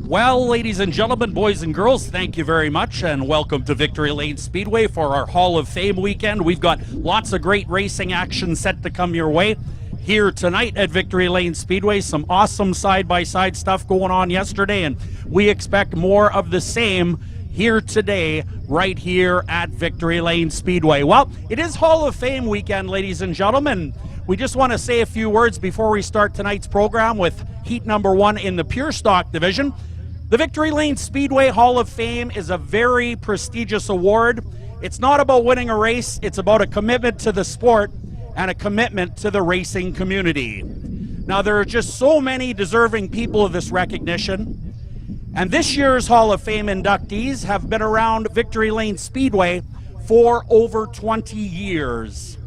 Well, ladies and gentlemen, boys and girls, thank you very much, and welcome to Victory Lane Speedway for our Hall of Fame weekend. We've got lots of great racing action set to come your way here tonight at Victory Lane Speedway. Some awesome side-by-side stuff going on yesterday, and we expect more of the same here today, right here at Victory Lane Speedway. Well, it is Hall of Fame weekend, ladies and gentlemen. We just want to say a few words before we start tonight's program with heat number 1 in the Pure Stock division. The Victory Lane Speedway Hall of Fame is a very prestigious award. It's not about winning a race, it's about a commitment to the sport and a commitment to the racing community. Now, there are just so many deserving people of this recognition, and this year's Hall of Fame inductees have been around Victory Lane Speedway for over 20 years.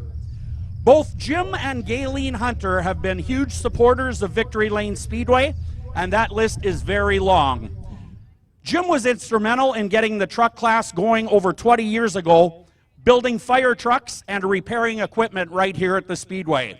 Both Jim and Gayleen Hunter have been huge supporters of Victory Lane Speedway, and that list is very long. Jim was instrumental in getting the truck class going over 20 years ago, building fire trucks and repairing equipment right here at the Speedway.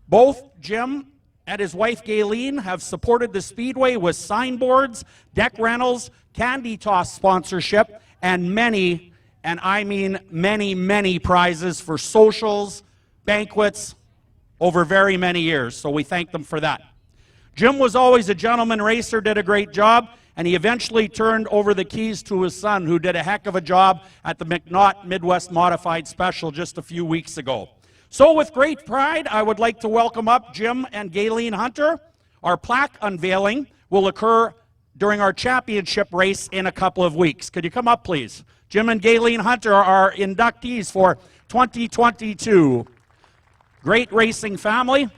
Both Jim and his wife Gayleen have supported the Speedway with signboards, deck rentals, candy toss sponsorship, and many, and I mean many prizes for socials, banquets over very many years, so we thank them for that. Jim was always a gentleman racer, did a great job, and he eventually turned over the keys to his son, who did a heck of a job at the McNaught Midwest Modified Special just a few weeks ago. So with great pride, I would like to welcome up Jim and Gayleen Hunter. Our plaque unveiling will occur during our championship race in a couple of weeks. Could you come up, please? Jim and Gayleen Hunter are inductees for 2022. Great racing family.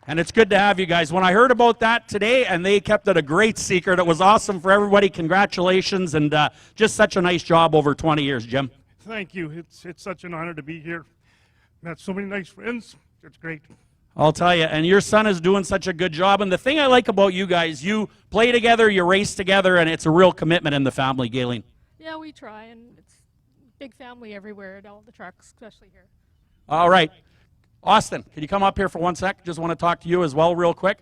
And it's good to have you guys. When I heard about that today, and they kept it a great secret, it was awesome for everybody. Congratulations, and just such a nice job over 20 years, Jim. Thank you. It's such an honor to be here. Met so many nice friends. It's great. I'll tell you, and your son is doing such a good job. And the thing I like about you guys, you play together, you race together, and it's a real commitment in the family, Gayleen. Yeah, we try, and it's big family everywhere at all the trucks, especially here. All right. Austin, can you come up here for 1 sec? Just want to talk to you as well real quick.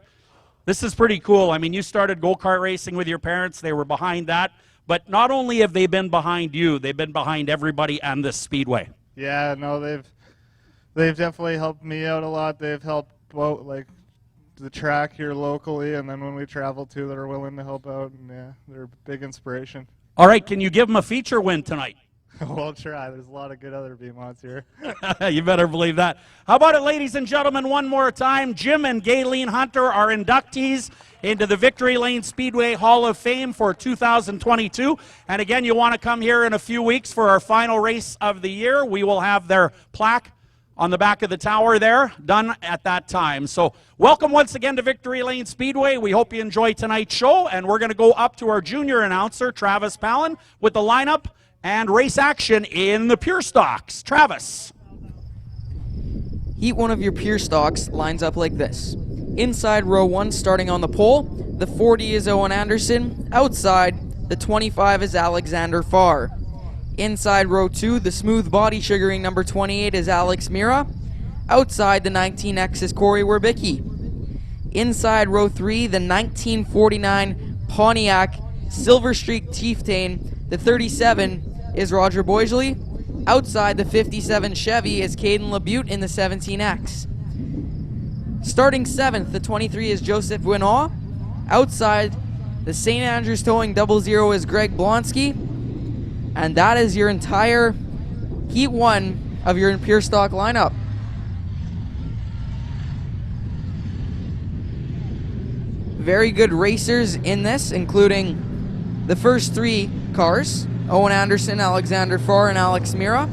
This is pretty cool. I mean, you started go-kart racing with your parents. They were behind that. But not only have they been behind you, they've been behind everybody and this Speedway. Yeah, no, they've definitely helped me out a lot. They've helped out, like, the track here locally, and then when we travel too, they're willing to help out, and yeah, they're a big inspiration. All right, can you give them a feature win tonight? We'll try. There's a lot of good other B-mods here. You better believe that. How about it, ladies and gentlemen, one more time. Jim and Gayleen Hunter are inductees into the Victory Lane Speedway Hall of Fame for 2022. And again, you want to come here in a few weeks for our final race of the year. We will have their plaque on the back of the tower there, done at that time. So welcome once again to Victory Lane Speedway. We hope you enjoy tonight's show, and we're going to go up to our junior announcer, Travis Palin, with the lineup and race action in the Pure Stocks. Travis. Heat 1 of your Pure Stocks lines up like this. Inside row 1 starting on the pole, the 40 is Owen Anderson. Outside, the 25 is Alexander Farr. Inside row 2, the smooth body sugaring number 28 is Alex Mira. Outside, the 19X is Corey Werbicki. Inside row 3, the 1949 Pontiac Silver Streak Chieftain, the 37 is Roger Boisley. Outside, the 57 Chevy is Caden LeBute in the 17X. Starting 7th, the 23 is Joseph Winaw. Outside, the St. Andrews Towing 00 is Greg Blonsky. And that is your entire Heat 1 of your Pure Stock lineup. Very good racers in this, including the first 3 cars, Owen Anderson, Alexander Farr, and Alex Mira.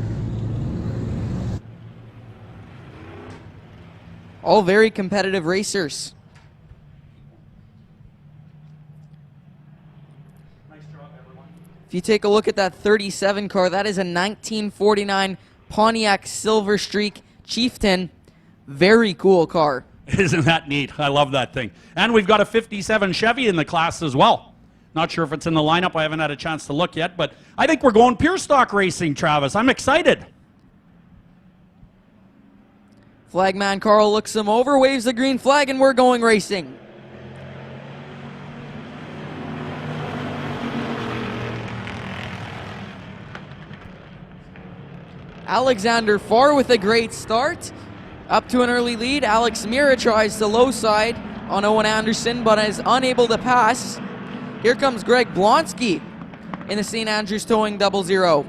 All very competitive racers. Nice job, everyone. If you take a look at that 37 car, that is a 1949 Pontiac Silver Streak Chieftain. Very cool car. Isn't that neat? I love that thing. And we've got a 57 Chevy in the class as well. Not sure if it's in the lineup. I haven't had a chance to look yet, but I think we're going Pure Stock racing, Travis. I'm excited. Flagman Carl looks him over, waves the green flag, and we're going racing. Alexander Farr with a great start. Up to an early lead. Alex Mira tries the low side on Owen Anderson, but is unable to pass. Here comes Greg Blonsky in the St. Andrews Towing 00.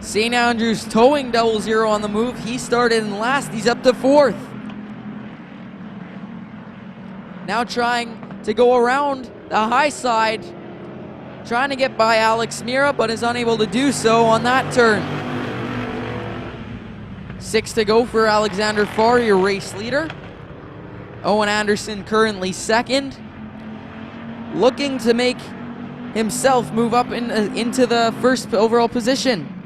St. Andrews Towing 00 on the move. He started in last. He's up to 4th. Now trying to go around the high side. Trying to get by Alex Mira, but is unable to do so on that turn. 6 to go for Alexander Farr, your race leader. Owen Anderson currently 2nd. Looking to make himself move up into the 1st overall position.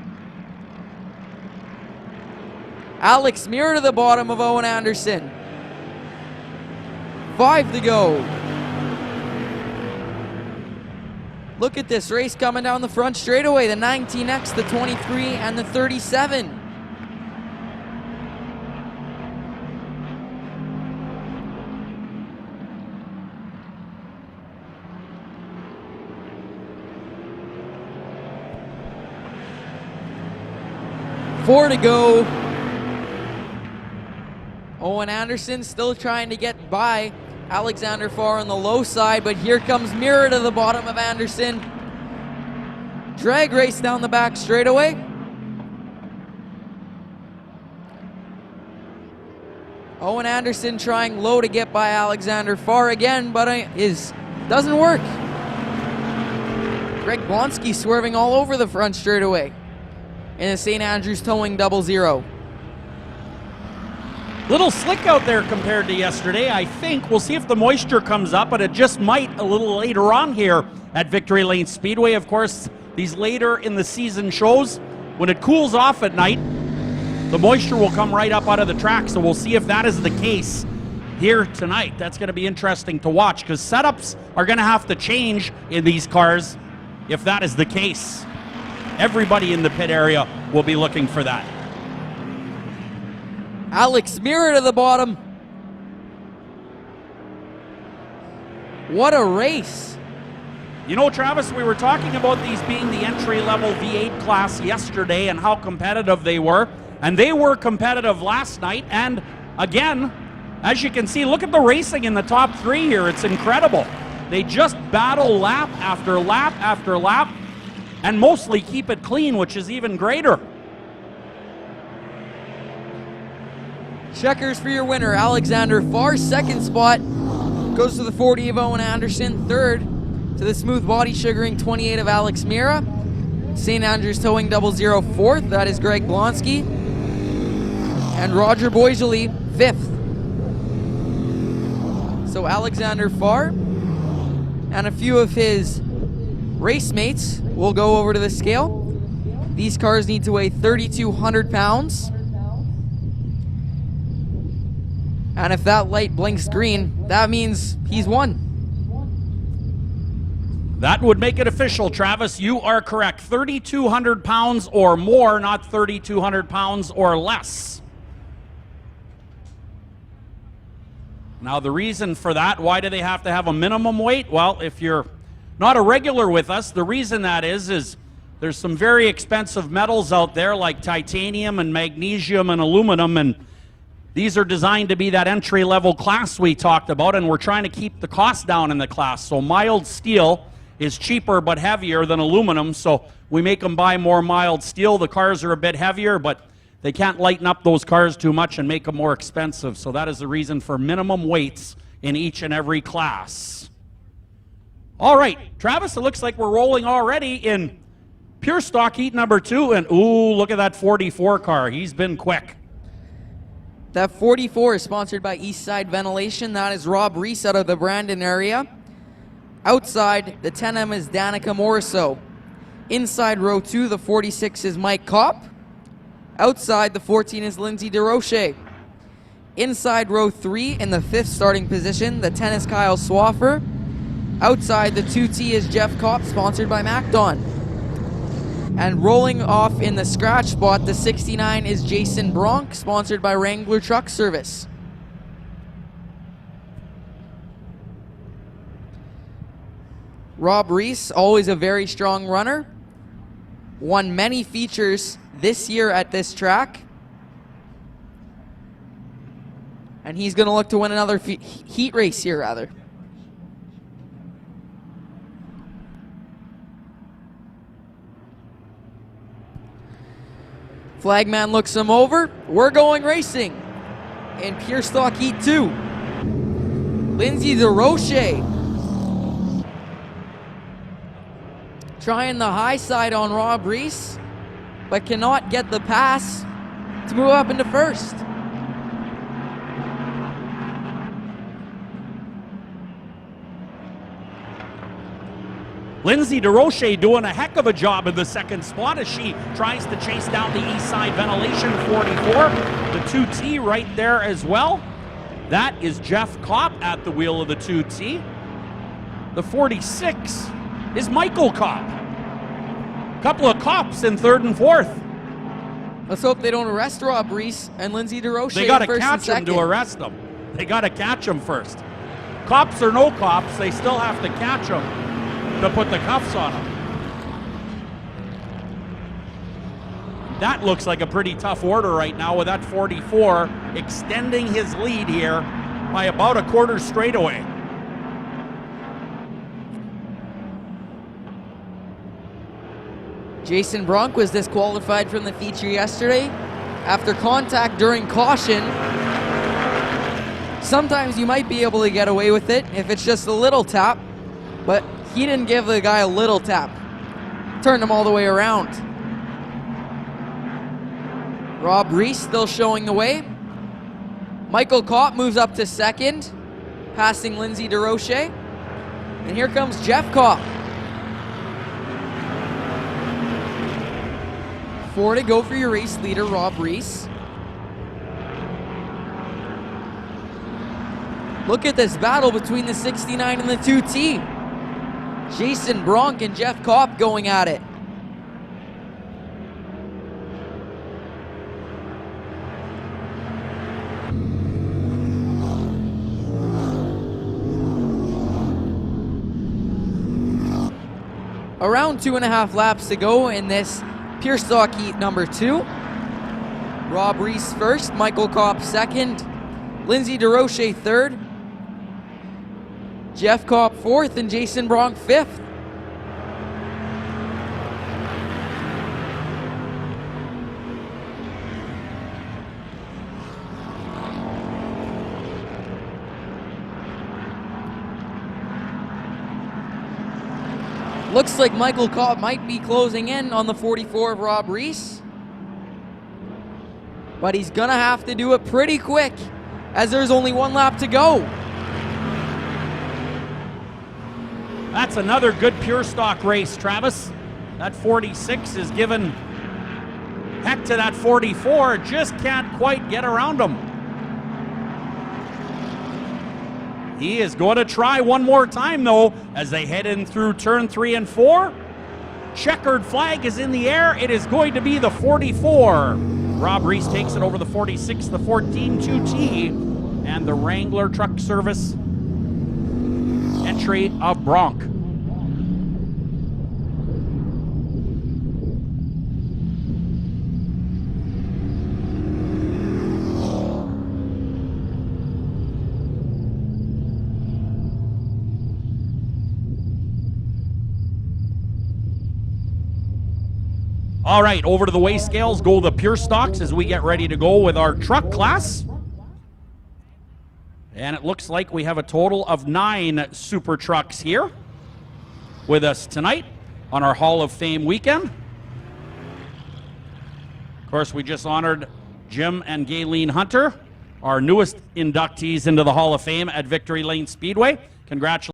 Alex Mira to the bottom of Owen Anderson. 5 to go. Look at this race coming down the front straightaway. The 19X, the 23, and the 37. Four to go. Owen Anderson still trying to get by Alexander Farr on the low side, but here comes Mira to the bottom of Anderson. Drag race down the back straightaway. Owen Anderson trying low to get by Alexander Farr again, but doesn't work. Greg Blonsky swerving all over the front straightaway in the St. Andrews Towing 00. Little slick out there compared to yesterday, I think. We'll see if the moisture comes up, but it just might a little later on here at Victory Lane Speedway. Of course, these later in the season shows, when it cools off at night, the moisture will come right up out of the track, so we'll see if that is the case here tonight. That's going to be interesting to watch, because setups are going to have to change in these cars if that is the case. Everybody in the pit area will be looking for that. Alex Mira to the bottom. What a race. You know, Travis, we were talking about these being the entry-level V8 class yesterday and how competitive they were. And they were competitive last night. And again, as you can see, look at the racing in the top 3 here. It's incredible. They just battle lap after lap after lap and mostly keep it clean, which is even greater. Checkers for your winner, Alexander Farr. 2nd spot goes to the 40 of Owen Anderson. 3rd to the smooth body sugaring 28 of Alex Mira. St. Andrews Towing 00 4th, that is Greg Blonsky. And Roger Boisjoli 5th. So Alexander Farr and a few of his race mates will go over to the scale. These cars need to weigh 3,200 pounds. And if that light blinks green, that means he's won. That would make it official, Travis. You are correct. 3,200 pounds or more, not 3,200 pounds or less. Now, the reason for that, why do they have to have a minimum weight? Well, if you're not a regular with us, the reason that is there's some very expensive metals out there like titanium and magnesium and aluminum, and these are designed to be that entry-level class we talked about, and we're trying to keep the cost down in the class. So mild steel is cheaper but heavier than aluminum, so we make them buy more mild steel. The cars are a bit heavier, but they can't lighten up those cars too much and make them more expensive. So that is the reason for minimum weights in each and every class. All right, Travis, it looks like we're rolling already in pure stock heat number 2, and ooh, look at that 44 car. He's been quick. That 44 is sponsored by Eastside Ventilation. That is Rob Reese out of the Brandon area. Outside, the 10M is Danica Moriso. Inside row 2, the 46 is Mike Kopp. Outside, the 14 is Lindsay DeRoche. Inside row 3, in the 5th starting position, the 10 is Kyle Swaffer. Outside, the 2T is Jeff Kopp, sponsored by MacDon. And rolling off in the scratch spot, the 69 is Jason Bronk, sponsored by Wrangler Truck Service. Rob Reese, always a very strong runner. Won many features this year at this track. And he's going to look to win another heat race here, rather. Flagman looks him over. We're going racing in Pure Stock Heat 2. Lindsay DeRoche trying the high side on Rob Reese, but cannot get the pass to move up into first. Lindsay DeRoche doing a heck of a job in the second spot as she tries to chase down the east side ventilation 44. The 2T right there as well. That is Jeff Kopp at the wheel of the 2T. The 46 is Michael Kopp. Couple of Kopps in third and fourth. Let's hope they don't arrest Rob Reese and Lindsay DeRoche. They got to catch him to arrest him. They got to catch him first. Cops or no cops, they still have to catch him to put the cuffs on him. That looks like a pretty tough order right now with that 44 extending his lead here by about a quarter straightaway. Jason Bronk was disqualified from the feature yesterday after contact during caution. Sometimes you might be able to get away with it if it's just a little tap, but he didn't give the guy a little tap. Turned him all the way around. Rob Reese still showing the way. Michael Kopp moves up to second, passing Lindsay DeRoche. And here comes Jeff Kopp. 4 to go for your race leader, Rob Reese. Look at this battle between the 69 and the 2T. Jason Bronk and Jeff Kopp going at it. Around 2.5 laps to go in this Pure Stock Heat number 2. Rob Reese first, Michael Kopp second, Lindsay DeRoche third, Jeff Kopp fourth, and Jason Bronk fifth. Looks like Michael Kopp might be closing in on the 44 of Rob Reese. But he's gonna have to do it pretty quick as there's only 1 lap to go. That's another good pure stock race, Travis. That 46 is giving heck to that 44. Just can't quite get around him. He is going to try one more time, though, as they head in through turn 3 and 4. Checkered flag is in the air. It is going to be the 44. Rob Reese takes it over the 46, the 14 2T, and the Wrangler Truck Service entry of Bronk. All right, over to the weigh scales go the pure stocks as we get ready to go with our truck class. And it looks like we have a total of 9 super trucks here with us tonight on our Hall of Fame weekend. Of course, we just honored Jim and Gayleen Hunter, our newest inductees into the Hall of Fame at Victory Lane Speedway. Congratulations.